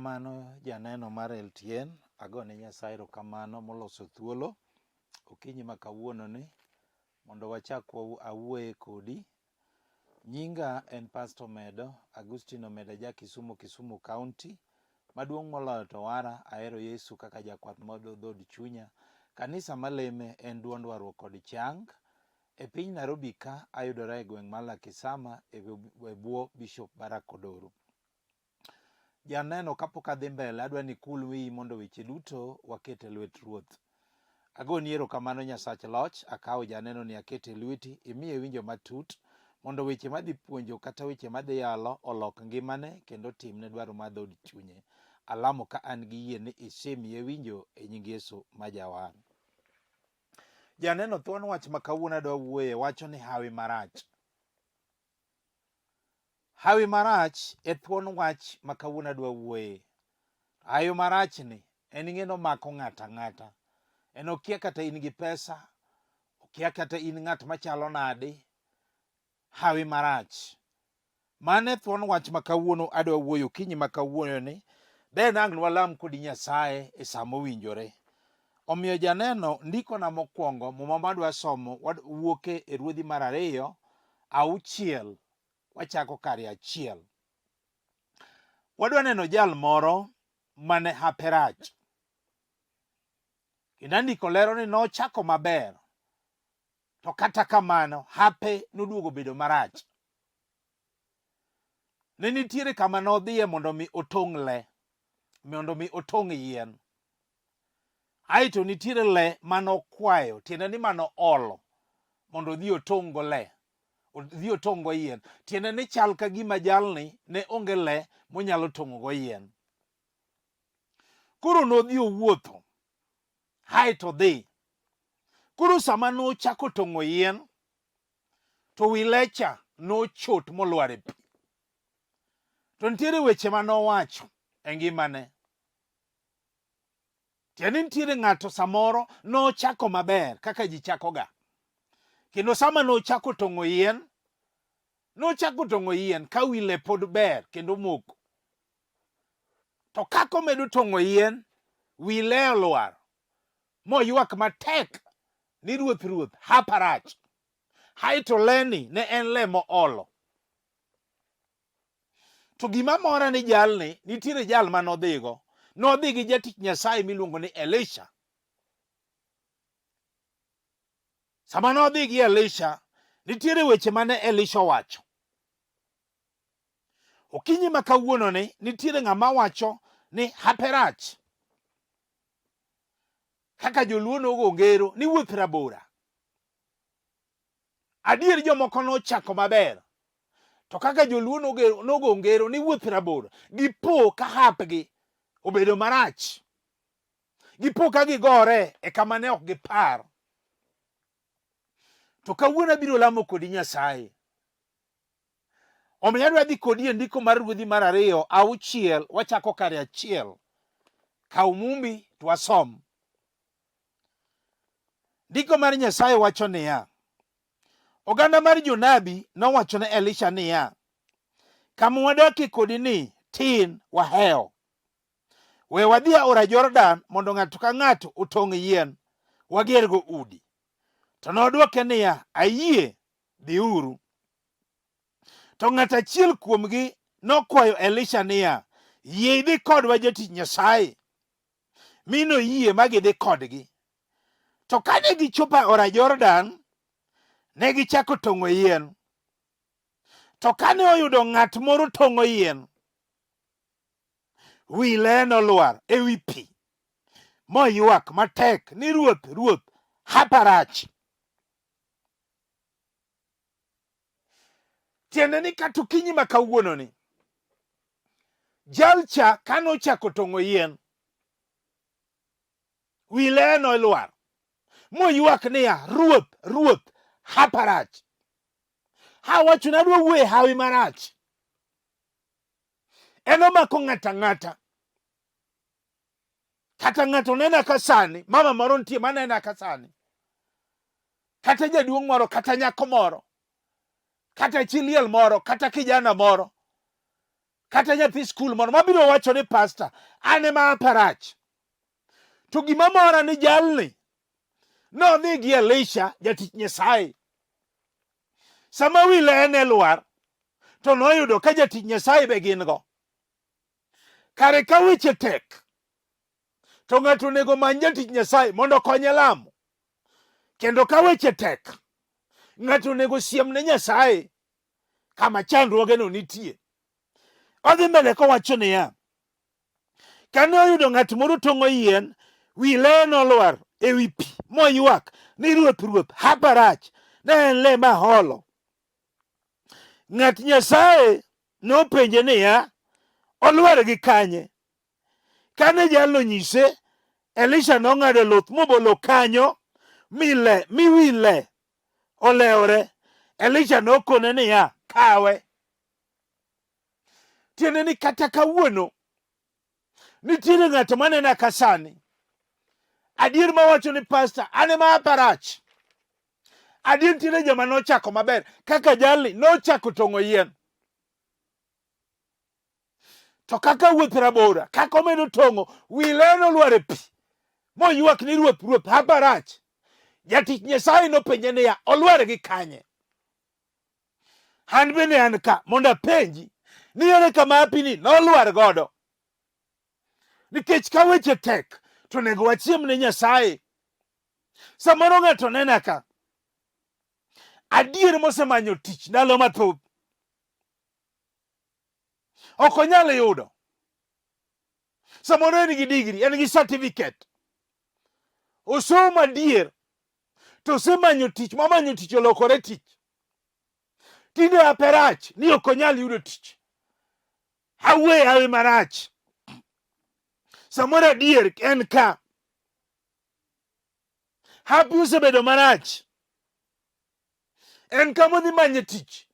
Erokamano janeno mar LTN, agone Nyasaye erokamano moloso thuolo okinyi ma kawuono ni mondo wachak awuoye kodi. Nyinga en Pastor Omedo, Agustino Omedo ja Kisumu County. Maduong' moloyo to wara ahero Yesu kaka jakwath modo dhod chunya. Kanisa maleme en duond warruok kod chang. E piny Nairobi ka ayudora e gweng' mar Lakisama e bwo Bishop Barak Odoro. Janeno kapok adhi mbele adwa ni kul wiyi mondo weche duto wakete lwet Ruoth. Agoni erokamano Nyasach loch, akawo janeno ni akete lweti, imiye winjo matut mondo weche madhi puonjo kata weche madhi yalo olok ngimane kendo timne dwaro mar dhod chunye. Alamo ka an gi yie ni isemiye winjo e nying Yesu ma jawar. Janeno thuon wach ma kawuono adwa wuoye wacho ni Hawi Marach. Hawi Marach e thuon wach ma kawuono adwa wuoye. Hawi Marach ni en ng'eno mako ng'ato ang'ata. En okia kata in gi pesa, okia kata in ng'at machalo nade. Hawi Marach. Mane thuon wach ma kawuono adwa wuoyo kinyi ma kawuono ni. Den ang' walam kodi Nyasaye e sa mowinjore. Omiyo janeno ndiko na mokwongo muma madwa somo wuoke e Ruodhi mar 2 6 wachako kare 1. Wadwa neno jal moro mane hape rach. Kendo ndiko lero ni nochako maber. To kata kamano hape noduogo bedo marach. Ne nitiere kama nodhiye mondo mi otong' le, mondo mi otong' yien. Aito nitiere le manokwayo, tiende ni mano olo mondo dhi otong' go le, dhi otong' go yien. Tiende ni chal ka gima jalni ne onge le monyalo tong'o go yien. Koro nodhi owuotho. Aito dhi. Koro sama nochako tong'o yien, to wi lecha nochot molwar e pi. To nitiere weche manowacho e ngimane. Tiende nitiere ng'ato samoro nochako maber kaka ji chako ga. Kendo sama nochako tong'o yien ka wi le pod ber kendo moko. To kako medo tong'o yien, wi le olwar. Moywak matek ni ruoth hapa rach. Haito leni ne en le mo olo. To gima mora ni jalni nitiere jal manodhigo. Nodhi gi jatich Nyasaye miluongo ni Elisha. Sama nodhi gi Elisha, nitiere weche mane Elisha wacho. Okinyi ma kawuono ni nitiere ng'ama wacho ni hape rach. Kaka joluo nogo ngero ni wuoth rabora. Adier jomoko nochako maber. To kaka joluo nogo ngero ni wuoth rabora. Gipo ka hapgi obedo marach. Gipo ka gigore e kama ne ok gipar. To kawuono abiro lamo kodi Nyasaye. Omiyo adwa dhi kodi e ndiko mar Ruodhi mar 2 6 wachako kare 1. Kaw mumbi to wasom. Ndiko mar Nyasaye wacho niya. Oganda mar jonabi nowacho ne Elisha niya. Kama wadakie kodini tin wahewo. We wadhi aora Jordan mondo ng'ato ka ng'ato otong' yien, wagergo udi. To nodwoke niya, ayie, dhiuru. To ng'ato achiel kuomgi nokwayo Elisha niya, yie idhi kodwa jatich Nyasaye. Mi noyie ma gidhi kodgi. To kane gichopo aora Jordan, ne gichako tong'o yien. To kane oyudo ng'at moro tong'o yien, wi le nolwar e wi pi. Moywak matek ni ruoth hapa rach. Tiende ni kata okinyi ma kawuono ni. Jalcha kanochako tong'o yien, wi le nolwar. Moywak niya, ruoth hapa rach. Hawacho na adwa wuoye Hawi Marach. En omako ng'ato ang'ata. Kata ng'ato nena ka sani, mama moro nitie manena ka sani. Kata jaduong' moro, kata nyako moro, kata chi liel moro, kata kijana moro. kata nyathi skul moro mabiro wacho ni pastor an ema aparach. To gima mora ni jalni nodhi gi Elisha jatich Nyasaye. Sama wile ene lwar to noyudo ka jatich Nyasaye be gin go. Kare ka weche tek to ng'ato onego many jatich Nyasaye mondo konye lamo. Kendo ka weche tek ng'ato onego siem ne Nyasaye kama chandruoge no nitie. Odhi mbele kowacho niya, kane oyudo ng'at moro tong'o yien, wile nolwar e wi pi moywak ni ruoth ruoth haparach, ne en le maholo. Ng'at Nyasaye nopenje niya, olwar gi kanye? Kane jalno nyise, Elisha nong'ado luth mobolo kanyo mi wi le olewore. Elisha nokone niya, kawe. Tiende ni kata kawuono nitiere ng'ato manena ka sani adier mawacho ni pastor an ema aparach. Adier nitiere joma nochako maber kaka jalni nochako tong'o yien. To kaka wuoth rabora, kaka omedo tong'o, wile nolwar e pi moywak ni ruoth ruoth haparach. Jatich Nyasaye nopenje niya, olwar gi kanye? An bende an ka mondo apenji ni ere kama apini nolwar godo. Nikech ka weche tek to nego wachiem ne Nyasaye. Samoro ng'ato nena ka adier mosemanyo tich ndalo mathoth ok onyal yudo. Samoro en gi digri, en gi certificate, osomo adier to osemanyo tich, momanyo tich olokore tich. Tinde aperach ni ok onyal yudo tich. Hawi marach. Samoro adier en ka hapi osebedo marach. En ka modhi manyo tich,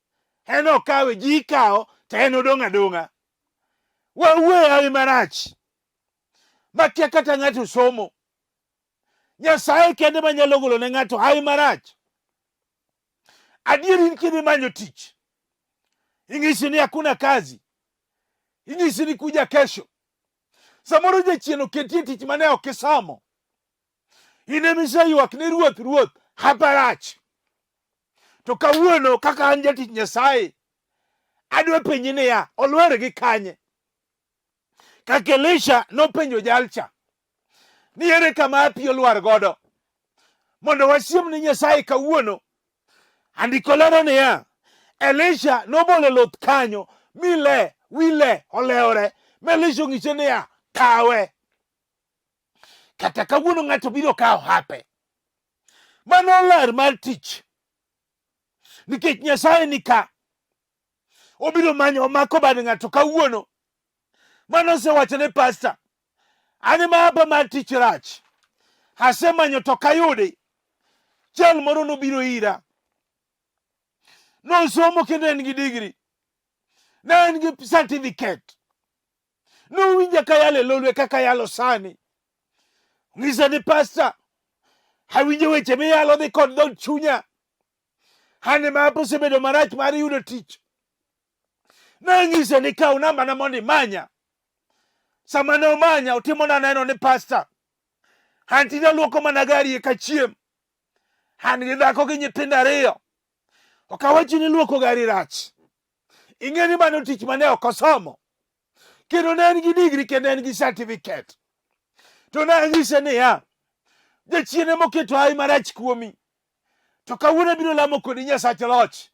en okawe, ji kawo to en odong' adong'a. Hawi marach makia kata ng'ato somo. Nyasaye kende manyalo golo ne ng'ato hawi marach. Adier in kidhi manyo tich, ing'isi ni hakuna kazi, ing'isi ni kuja kesho. Samoro jachien oketie tich mane ok isomo. In emiseywak ni ruoth ruoth haparach. To kawuono kaka an jatich Nyasaye adwa penji niya, olwar gi kanye? Kaka Elisha nopenjo jalcha ni ere kama pi olwar godo. Mondo wasiem ni Nyasaye kawuono. Andiko lero niya, Elisha nobolo luth kanyo mi wile olewore. Elisha ong'ise niya, kawe. Kata kawuono ng'ato biro kawo hape. Mano ler mar tich. Nikech Nyasaye ni ka. Obiro manyo omako bad ng'ato kawuono. Mano osewacho ne pastor, an ema apa mar tich rach. Asemanyo to kayudi. Jal moro nobiro ira. Nosomo kendo en gi digri. Ne en gi certificate. Nowinja ka yalo e lolwe kaka yalo sani. Ng'isa ni pastor, awinjo weche miyalo dhi kod dhod chunya. An ema apa osebedo marach mar yudo tich. Ne ng'ise ni kaw nambana mondo imanya. Sama ne omanya, otimona neno ni pastor, an tinde aluoko mana gari ka chiem. An gi dhako gi nyithindo 2. Ok awachi ni luoko gari rach. Ing'e ni mano tich mane ok osomo. Kendo ne en gi digri kendo en gi certificate. To ne ng'ise niya, jachien ema oketo hawi marach kuomi. To kawuono biro lamo kodi Nyasach loch.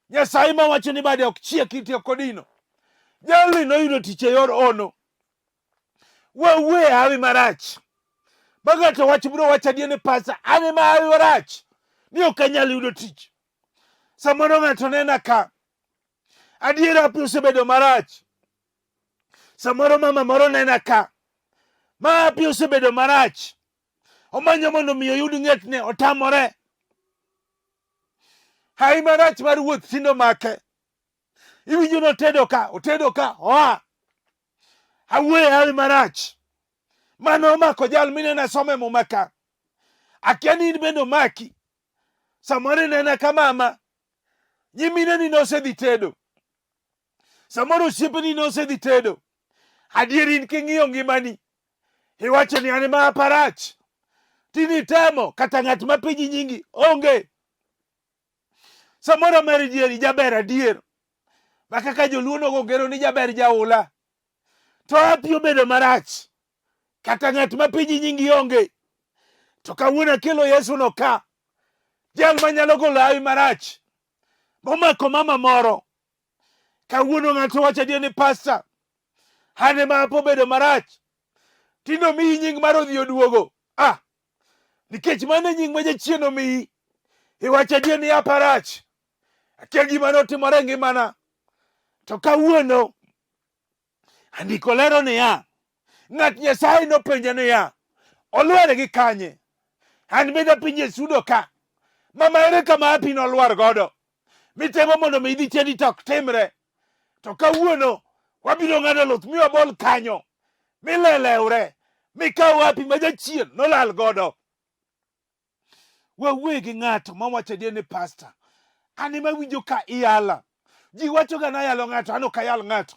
Nyasaye mawacho ni bade ok chiek itiyo kodino. Jalni noyudo tich e yor ono. Hawi marach. Bagato wach biro wacho adier ni pastor, an ema hawi marach ni ok anyal yudo tich. Samoro ng'ato nena ka adier api osebedo marach. Samoro mama moro nena ka ma api osebedo marach. Omanyo mondo mi oyud ng'etne, otamore. Hawi marach mar wuoth tindo make. Iwinjo notedo ka, otedo ka, oa. Hawi marach. Mano omako jal minena some muma ka. Akia ni in bende omaki. Samoro nena ka mama, nyimine ni nosedhi tedo. Samoro osiepeni nosedhi tedo. Adier in king'iyo ngimani, iwacho ni an ma parach. Tini temo kata ng'at ma penji nyingi onge. Samoro mer dieri jaber adier. Ma kaka joluono go ngero ni jaber jaula. To api obedo marach. Kata ng'at ma penji nyingi onge. To kawuono akelo Yesu no ka. Jal manyalo golo hawi marach. Momako mama moro. Kawuono ng'ato wacho adier ni pastor, an ema apo bedo marach. Tino miyi nying mar odhi oduogo. Nikech mano nying ma jachien omiyi. Iwacho adier ni aparach. Akia gima notimore ngimana. To kawuono andiko lero niya, ng'at Nyasaye nopenje niya, olware gi kanye? An beda pinje sudo ka. Mama ere kama api nolwar godo. Mitemo mondo mi idhi chedi tok timre. To kawuono wabiro ng'ado luth mi wabol kanyo. Mileleure. Mikaw api ma jachien nolal godo. Wawuoye gi ng'ato mawacho adier ni pastor, an ema winjo ka iyala. Ji wacho ga nayalo ng'ato, an ok ayal ng'ato.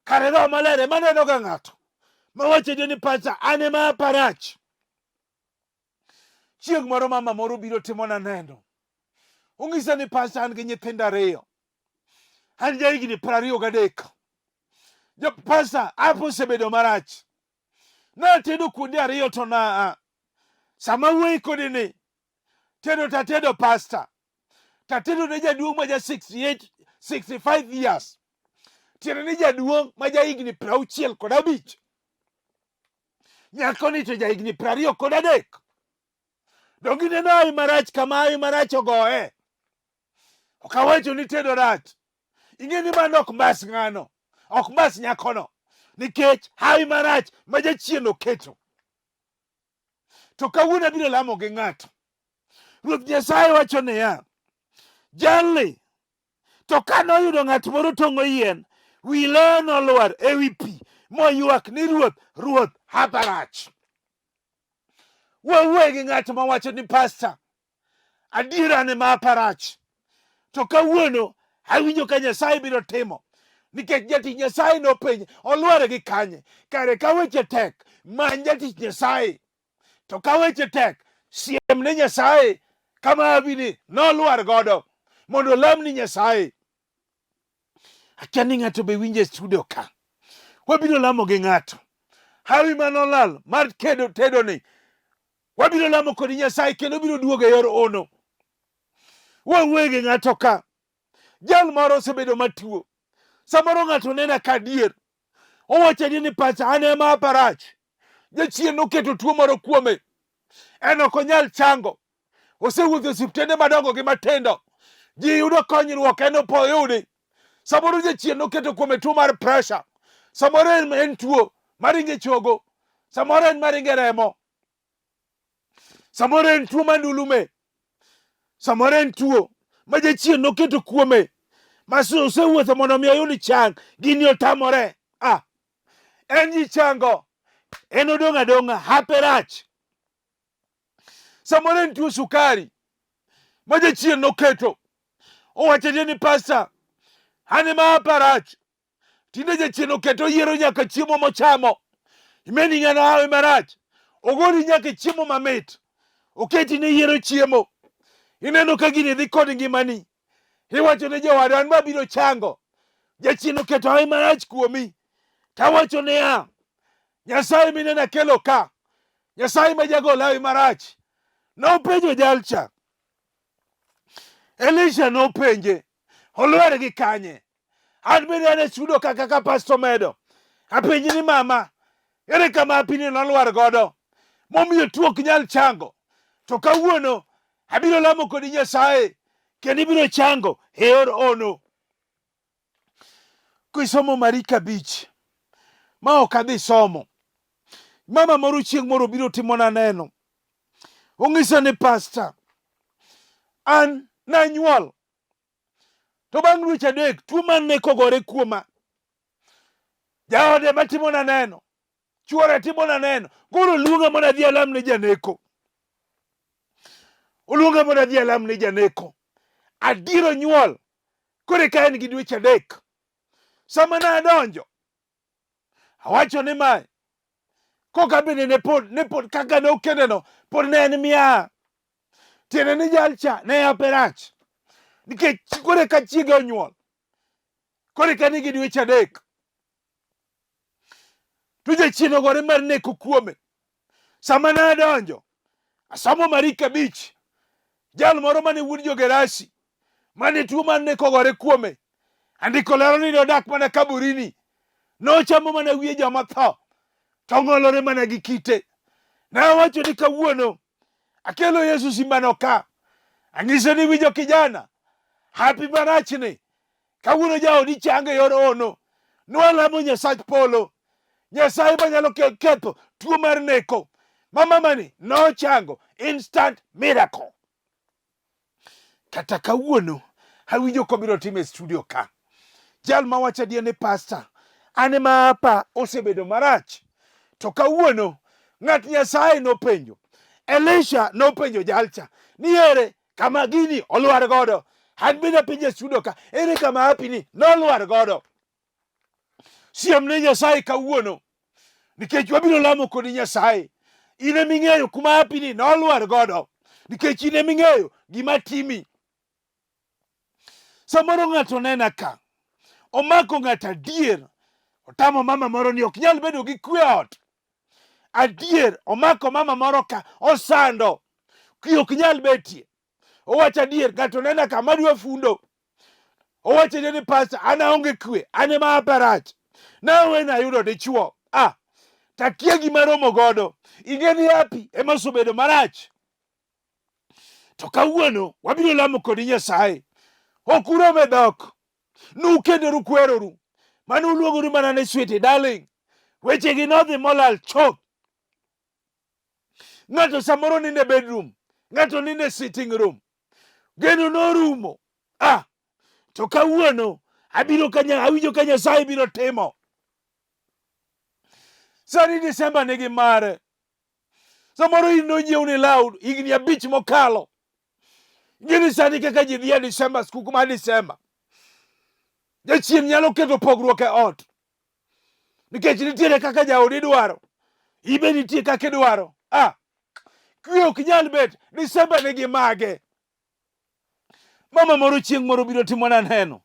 Kare Roho Maler ema neno ga ng'ato mawacho adier ni pastor, an ema aparach. Chieng' moro mama moro biro timona neno. Ong'isa ni pastor, an gi nyithindo 2. An ja higni 23. Pastor, apo osebedo marach. Natedo kuonde 2 to na sama wuoyi kodini tedo tatedo pastor. Tatedo ne jaduong' ma ja 65 years. Tiende ni jaduong' ma ja higni 65. Nyako ni to ja higni 23. Dongi neno hawi marach kama hawi marach ogoye. Ok awacho ni tedo rach. Ing'e ni mano ok mbas ng'ano. Ok mbas nyakono. Nikech hawi marach ma jachien oketo. To kawuono abiro lamo gi ng'ato. Ruoth Nyasaye wacho niya, jalni to kanoyudo ng'at moro tong'o yien, wi le nolwar e wi pi moywak ni ruoth aparach. Wawuoye gi ng'at mawacho ni pastor, adiera ne ma aparach. To kawuono awinjo ka Nyasaye biro timo. Nikech jatich Nyasaye nopenje, olware gi kanye? Kare ka weche tek, many jatich Nyasaye. To ka weche tek, siem ne Nyasaye kama abini nolwar godo mondo lamni Nyasaye. Akia ni ng'ato be winje studio ka. Wabiro lamo gi ng'ato. Hawi manolal mar tedo ni. Wabiro lamo kod Nyasaye kendo biro duogo e yor ono. Wawuoye gi ng'ato ka. Jal moro osebedo matuo. Samoro ng'ato nena ka adier. Owacho adier ni pastor, an ema aparach. Jachien noketo tuo moro kuome. En ok onyal chango. Osewuotho osiptende madongo gi matindo. Ji yudo konyruok, en opo yudi. Samoro jachien noketo kuome tuo mar pressure. Samoro en tuo maringe chogo. Samoro en maringe remo. Samoro en tuo mandulume. Samoro en tuo ma jachien noketo kuome. Masu osewuotho mondo mi oyud chang. Gini otamore. En ji chango. En odong' adong'a hape rach. Samoro en tuo sukari ma jachien noketo. Owacho adier ni pastor, an ema aparach. Tinde jachien oketo yiero nyaka chiemo mochamo. Imeni ng'ano hawi marach. Ogoli nyaka chiemo mamit. Oketi ni yiero chiemo. Ineno ka gini dhi kod ngimani. Iwacho ne jowadu, an ma biro chango. Jachien oketo hawi marach kuomi. Tawacho niya, Nyasaye mineno akelo ka. Nyasaye ma jagol hawi marach. Nopenjo jalcha. Elisha nopenje, olware gi kanye? An bende an e sudo kaka pastor Omedo. Apenji ni mama, ere kama apini nolwar godo momiyo tuo ok nyal chango. To kawuono abiro lamo kodi Nyasaye kendo ibiro chango e yor ono. Kisomo Marika 5 ma ok adhi somo. Mama moro chieng' moro biro timona neno. Ong'isa ni pastor, an nanyuol. To bang' dweche 3 tuo man ne kogore kuoma. Jaode matimona neno. Chuore timona neno. Koro luonga mondo adhi alam ne janeko. Oluonga mondo adhi alam ne janeko. Adiro nyuol. Koro ka en gi dweche 3. sama ne adonjo awacho ni mae koka bende ne pod kaka ne okedeno pod ne en miya. Tiende ni jalcha ne yape rach nikech kore ka chiege onyuol, kore ka nigi dweche 3 to jachien ogore mar neko kuome. Sama ne adonjo asomo Marik 5, jal moro mane wuod jogerasi mane tuo mar neko ogore kuome, andiko lero ni nodak mana kaburini, nochamo mana wiye joma tho, to ong'olore mana gi kite. Ne awacho ni kawuono akelo Yesu simbano ka, ang'iso ni winjo kijana, Hawi Marach ni kawuono jaodi chango e yor ono. Nwalamo Nyasach polo, Nyasaye manyalo ketho tuo mar neko. Mamani nochango, instant miracle. Kata kawuono awinjo kobiro time studio ka, jal mawacho adier ni pastor, ane ma apa osebedo marach. To kawuono ng'at Nyasaye nopenjo, Elisha nopenjo jalcha, ni ere kama gini olwar godo. An bende penjo studio ka, ere kama Hawi ni nolwar godo. Siem ne Nyasaye kawuono, nikech wabiro lamo kodi Nyasaye. In ema ing'eyo kuma Hawi ni nolwar godo, nikech in ema ing'eyo gima timi. Samoro ng'ato nena ka, omako ng'ato adier, otamo mama moro ni ok nyal bedo gi kwe ot. Adier omako mama moro ka, osando, kwe ok nyal betie. Owacho adier, ng'ato nena ka madwa fundo, owacho ni pastor, an aonge kwe, an ema hapa rach. Nawe nayudo dichuo, takia gima romo godo, ing'e ni Hawi ema osebedo marach. To kawuono wabiro lamo kodi Nyasaye. Ok urome dhok, nukendoru kweroru, mane uluongoru mana ni sweetie darling. Wechegi nodhi molal chuth. Ng'ato samoro ninde bedroom, ng'ato ninde sitting room, geno norumo. To kawuono awinjo ka Nyasaye biro timo. Sani Desemba nigi mare. Samoro in nonyiew ni law higni 5 mokalo. Gini sani kaka ji dhie Desemba, skuku mar Desemba, jachien nyalo keto pogruok e ot, nikech nitiere kaka jaodi dwaro, ibe nitie kaka idwaro. Kwe ok nyal bet, Desemba nigi mage. Mama moro chieng' moro biro timona neno,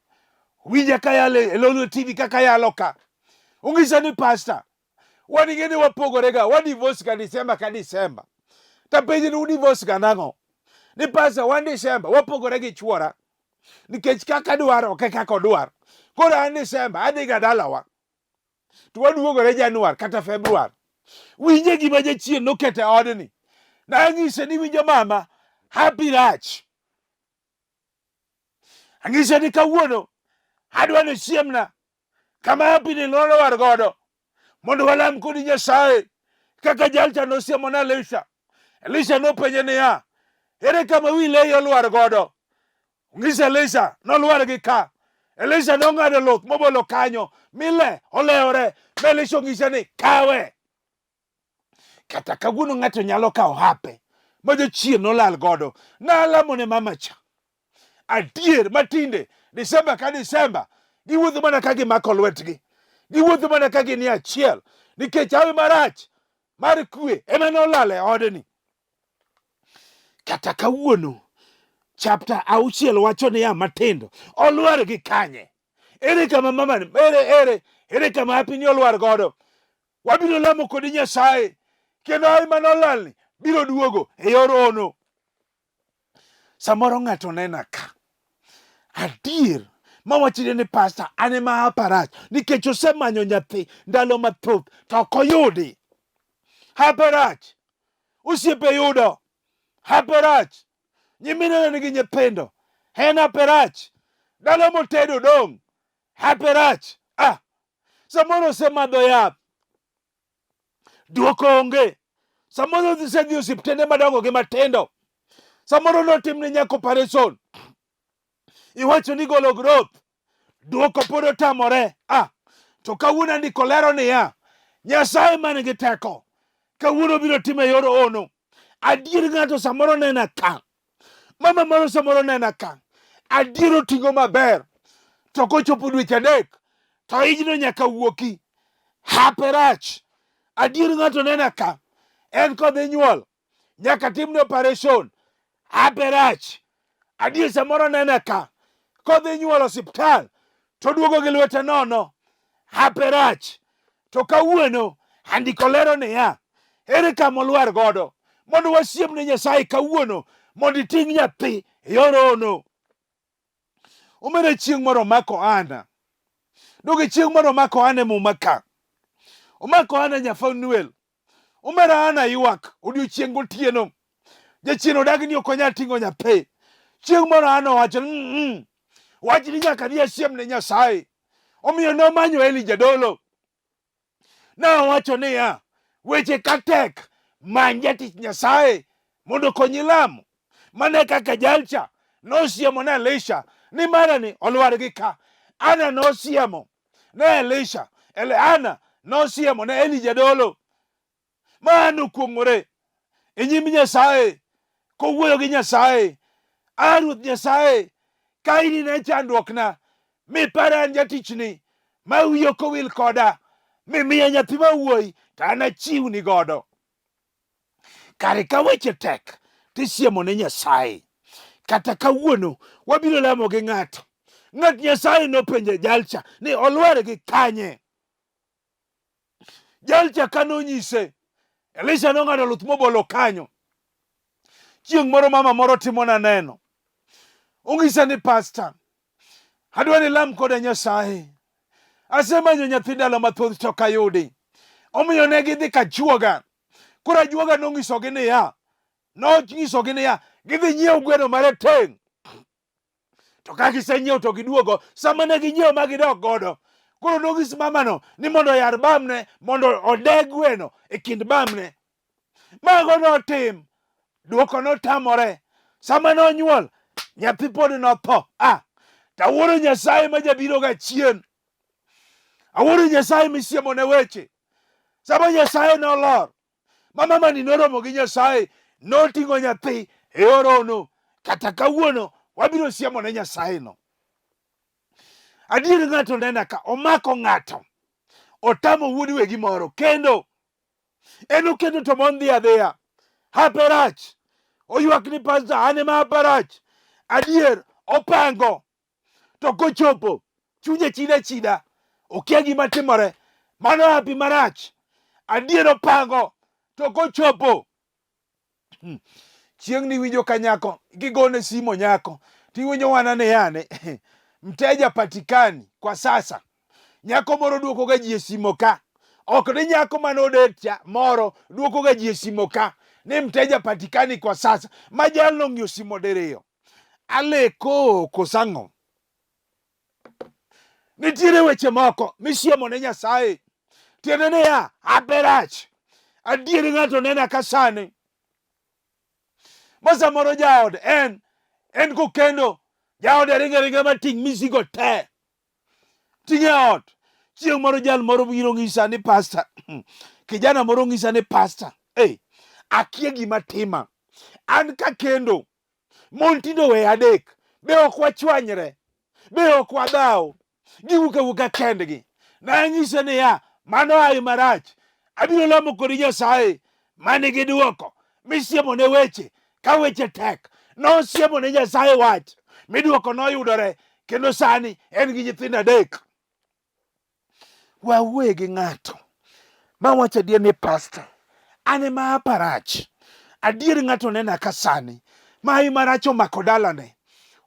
winja ka yalo e lolo TV kaka yalo ka. Ung'isa ni pastor, wan ing'e ni wapogore ga, wa divorce ka Desemba ka Desemba. Tapenji ni udivorce ga nang'o? Ni pastor, wan Desemba wapogore gi chuora, nikech kaka dwaro ok kaka odwaro. Koro an Desemba adhi ga dalawa, to waduogore Januar kata Februar. Winje gima jachien nokete odni. Nang'ise ni winjo mama, Hawi rach. Ang'ise ni kawuono adwa ni siemna kama Hawi ni nolwar godo, mondo walam kodi Nyasaye kaka jalcha nosiemo na Elisha. Elisha nopenje niya, ere kama wi leyi olwar godo? Ng'ise Elisha nolwar gi ka. Elisha nong'ado luth mobolo kanyo, mile olewore. Elisha ong'ise ni kawe. Kata kawuono ng'ato nyalo kawo Hawi ma jachien nolal godo. Nalamo ne mama cha adier matinde Desemba ka Desemba giwuotho mana ka gimako lwetgi, giwuotho mana ka gin achiel, nikech Hawi Marach mar kwe ema nolal e odni. Kata kawuono chapter 6 wacho niya matindo, olwar gi kanye? Ere kama mama ni, ere kama Hawi ni olwar godo? Wabiro lamo kodi Nyasaye, kendo Hawi manolal ni biro duogo e yor ono. Samoro ng'ato nena ka, adier mawachire ni pastor, ane ma hapa rach, nikech osemanyo nyathi ndalo mathoth to ok oyudi. Hapa rach, osiepe yudo. Hapa rach, nyimine nigi nyithindo, en hapa rach, dalo motedo dong', hapa rach. Samoro osemadho yath, duoko onge. Samoro osedhi osiptende madongo gi matindo, samoro notimne nyaka operation, iwacho ni golo growth, duoko pod otamore. To kawuono andiko lero niya, Nyasaye man gi teko kawuono biro timo e yor ono. Adier ng'ato samoro nena ka, mama moro samoro nena ka, adier oting'o maber, to kochopo dweche 3 to ijno nyaka wuoki. Hape rach. Adier ng'ato nena ka. En kodhi nyuol. Nyaka timne operation. Hape rach. Adier samoro nena ka. Kodhi nyuol osiptal. To duogo gi lwete nono. Hape rach. To kawuono andiko lero niya, ere kama olwar godo mondo wasiem ne Nyasaye kawuono mondo iting' nyathi e yor ono. Omera chieng' moro omako Ana. Doge chieng' moro omako Ana muma ka. Omako Ana Nyafanuel. Omera Ana ywak odiochieng' gotieno. Jachien odagi ni ok onyal ting'o nyathi. Chieng' moro Ana owacho wach ni nyaka ni asiem ne Nyasaye. Omiyo nomanyo Eli jadolo. Nowacho niya, weche ka tek many jatich Nyasaye mondo okonyi lamo. Mane kaka jalcha nosiemo ne Elisha ni marani olwar gi ka. Ana nosiemo ne Elisha. Ana nosiemo ne Eli jadolo. Mano kuong'ore e nyim Nyasaye, kowuoyo gi Nyasaye. Ruoth Nyasaye, ka in ne chandruokna, mipara an jatichni, ma wiyo kowil koda, mimiya nyathi ma wuoyi, to an achiwni godo. Kare ka weche tek tisiemo ne Nyasaye. Kata kawuono wabiro lamo gi ng'ato. Ng'at Nyasaye nopenje jalcha ni olwar gi kanye. Jalcha kanonyise, Elisha nong'ado luth mobolo kanyo. Chieng' moro mama moro timona neno. Ong'isa ni pasta, adwa ni lam koda Nyasaye. Asemanyo nyathi ndalo mathoth to ok ayudi. Omiyo ne gidhi ka juoga. Koro ajuoga nong'isogi niya, gidhi nyiewo gweno marateng'. To ka gisenyiewo to giduogo. Sama ne ginyiewo ma gidok godo, koro nong'is mamano ni mondo oyar bamne mondo ode gweno e kind bamne. Mago notim. Duoko notamore. Sama nonyuol, nyathi pod notho. Tawuoro Nyasaye ma jabiro ga chien. Awuoro Nyasaye misiemo ne weche. Sama Nyasaye nolor, mamani noromo gi Nyasaye, noting'o nyathi e yor ono. Kata kawuono wabiro siemo ne Nyasaye no. Adier ng'ato nena ka omako ng'ato, otamo wuod wegi moro, kendo eno kendo to mon dhi adhiya. Hape rach. Oywak ni pasta, ane ma hape rach. Adier opango, to kochopo chunye chida. Okia gima timore. Mano hapi marach. Adier opango, to kochopo chieng' ni winjo ka nyako gigone simo nyako tiwinjo wana ne yane mteja patikani kwa sasa. Nyako moro duoko ga ji e simo ka. Ok ni nyako manodecha moro duoko ga ji e simo ka ni mteja patikani kwa sasa. Majalno ng'iyo simo diriyo. Aleko kosang'o. Nitiere weche moko misiemo ne Nyasaye. Tiende niya, hape rach. Adier ng'ato nena ka sani. Masa moro jaod en kokendo. Jaod ringa mating' misigo te. Ting'e ot. Chieng' moro jal moro biro ng'isa ni pasta. Kijana moro ng'isa ni pasta. Akia gima tima. An ka kendo. Mon tindo we adek. Be ok wachwanyre. Be ok wadhaw. Giwuka kendgi. Na ng'isa niya, mano Hawi Marach. Abiro lamo kodi Nyasaye mane gi duoko. Misiemo ne weche. Ka weche tek. Nosiemo ne Nyasaye wach. Miduoko noyudore. Kendo sani en gi nyithindo adek. Wawuoye gi ng'ato ma wacho adier ni pasta, ane ma hape rach. Adier ng'ato nena ka sani ma Hawi Marach omako dalane.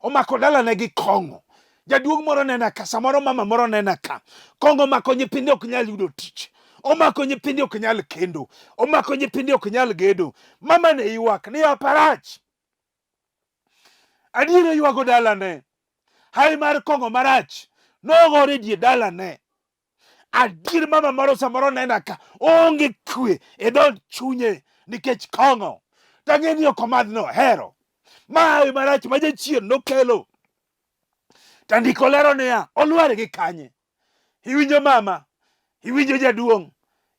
Omako dalane gi kong'o. Jaduong' moro nena ka, samoro mama moro nena ka. Kong'o omako nyithinde ok nyal yudo tich. Omako nyithinde ok nyal kendo. Omako nyithinde ok nyal gedo. Mama ne ywak ni hape rach. Adier ywago dalane. Hawi mar kong'o marach nogore die dalane. Adier mama moro samoro nena ka onge kwe e dhood chunye nikech kong'o. Tang'e ni ok omadhno hero. Ma Hawi Marach ma jachien nokelo. Tandiko lero niya, olwar gi kanye. Iwinjo mama, iwinjo jaduong',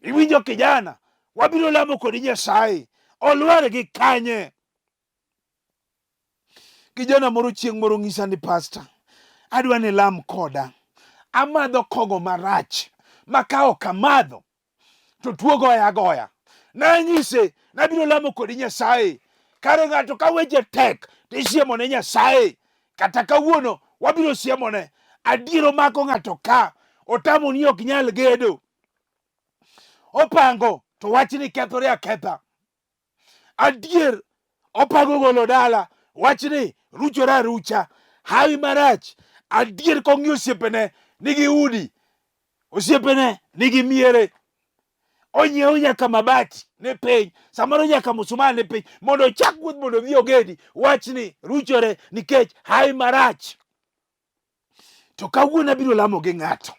iwinjo kijana, wabiro lamo kodi Nyasaye. Olwar gi kanye. Kijana moro chieng' moro ng'isa ni pasta, adwa ni lam koda. amadho kong'o marach ma ka ok amadho to tuo goya agoya. Nanyise nabiro lamo kodi Nyasaye, kare ng'ato ka weche tek to isiemo ne Nyasaye. Kata kawuono wabiro siemo ne. Adiero mako ng'ato ka otamo ni ok nyal gedo, opango to wachni kethore aketha. Adier opango golo dala, wachni ruchore arucha. Hawi Marach adier kong'i osiepene nigi udi, osiepene nigi miere, onyiewo nyaka mabati ne piny, samoro nyaka musumal ne piny, mondo ochak wuoth mondo odhi ogedi. Wachni ruchore nikech Hawi Marach. To kawuono abiro lamo gi ng'ato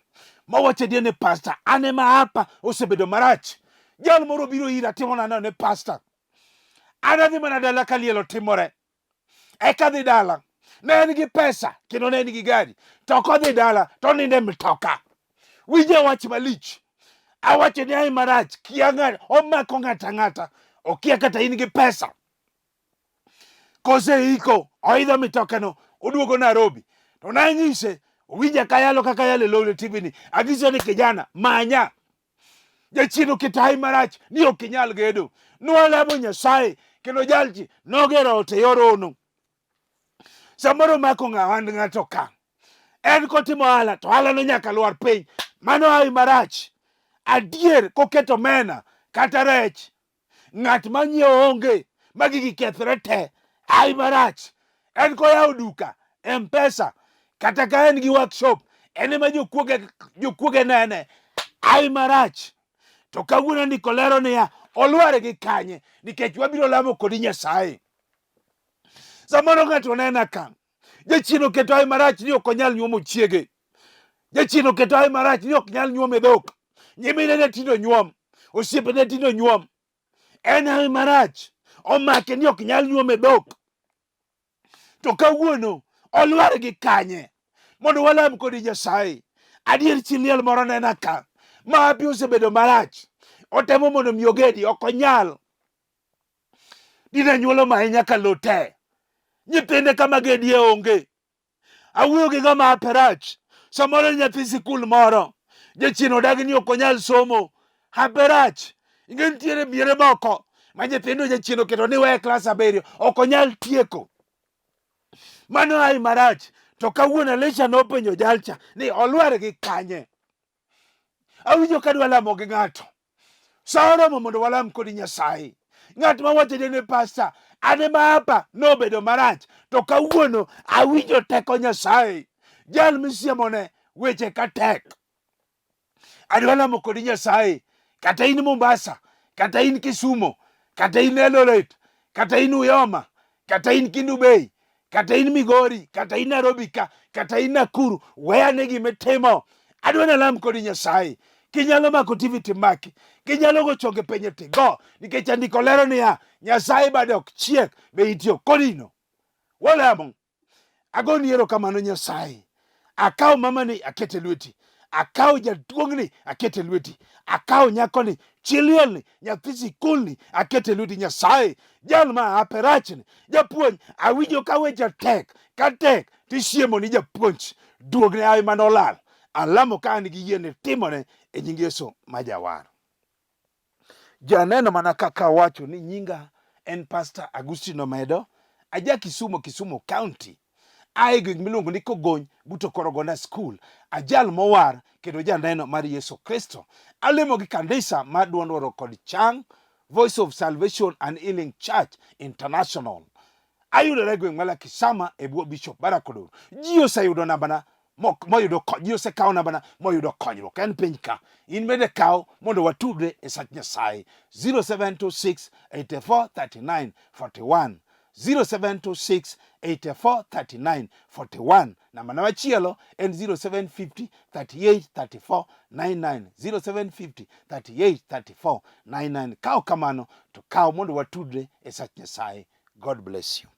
mawacho ni pastor, an ema hapa osebedo marach. Jal moro biro ira timona ne pastor, an adhi mana dala ka liel otimore. Eka dhi dala, ne en gi pesa kendo ne en gi gari, to kodhi dala to ninde mtoka. Winje wach malich. Awacho ni Hawi Marach kia ng'ato, omako ng'ata ng'ata, okia kata in gi pesa. Kose iko oidho mitokano oduogo Nairobi. To nanyise winja kayalo kaka yale lolo TV ni. Agiso ni kijana manya jachino kita Hawi Marach ni ok inyal gedo. Nwalamo Nyasaye kendo jalchi nogero ote yorono. Samoro mako ng'ato ka en kotimo ohala to ohala no nyaka lwar piny. Mano Hawi Marach. Adier koketo mena kata rech, ng'at manyiewo onge magigi kethre te. Hawi Marach. En koyawo duka M-Pesa kata ka en gi workshop, en ema jokuoge nene. Hawi Marach. To kawuono ndiko lero niya olware gi kanye nikech wabiro lamo kodi Nyasaye. Samoro ng'ato nena ka jachino keto Hawi Marach ni ok onyal nyuomo chiege, jachino keto Hawi Marach ni ok nyal nyuome dhok, nyimine ne tindo nyuom, osiepe ne tindo nyuom. En Hawi Marach omake ni ok nyal nyuome dhok. To kawuono olware gi kanye mondo walam kodi Nyasaye. Adier chiliel moro nena ka ma api osebedo marach, otemo mondo mi ogedi ok onyal. Dine nyuolo mae nyaka lote, nyithinde kama gedie onge. Awuoyo gi ng'ama ape rach. Samoro nyathi sikul moro, jachino odagi ni ok onyal somo, ape rach. Ing'e nitiere miere moko ma nyithindo jachino keto ni weye klas 7 ok onyal tieko. Mano Hawi Marach. To kawuono Elisha nopenjo jalcha ni olware gi kanye. Awinjo kadwa lamo gi ng'ato. Sa oromo mondo walam kodi Nyasaye. Ng'at mawacho ni pastor, an ema hapa nobedo marach. To kawuono awinjo teko Nyasaye. Jal misiemone weche ka tek. Adwa lamo kodi Nyasaye. Kata in Mombasa, kata in Kisumo, kata in Eldoret, kata in Uyoma, kata in Kendu Bay, kata in Migori, kata in Nairobi ka, kata in Nakuru, wea negi metemo. Adwa na lam kodi Nyasaye. Kinyalo mako TV timaki, kinyalo go chonge penye tigo, nikech andiko lero niya Nyasaye bade ok chiek be itiyo kodino. Walamo. Agoni erokamano Nyasaye. Akawo mamani akete lweti, akawo jaduong'ni akete lweti, akawo nyakoni, chilielni, nyathi sikulni akete lweti Nyasaye. Jal ma ape rachni, japuonj, awinjo ka weche tek ka tek tisiemo ni japuonj. Duogne Hawi manolal. Alamo ka an gi yie timone e nying Yesu ma jawar. Janeno mana kaka wacho ni nyinga en Pastor Agustino Omedo, aja Kisumo County. Aye gweng miluongo ni Kogony buto Korogona School. Ajal mowar kendo janeno mar Yesu Kristo. Alemo gi kanisa ma Duondwaro kod Chang, Voice of Salvation and Healing Church International. Ayudore gweng mala Kisama e bwo Bishop Barakodoro. Ji oseyudo nambana moyudo ji osekawo nambana moyudo konyruok. En piny ka. In bende kawo mondo watudre e sach Nyasaye. 0726 84 39 41. 0726 84 39 41. Namba machielo en 0750 38 34 99. 0750 38 34 99. Kawo kamano to kawo mondo watudre e sach Nyasaye. God bless you.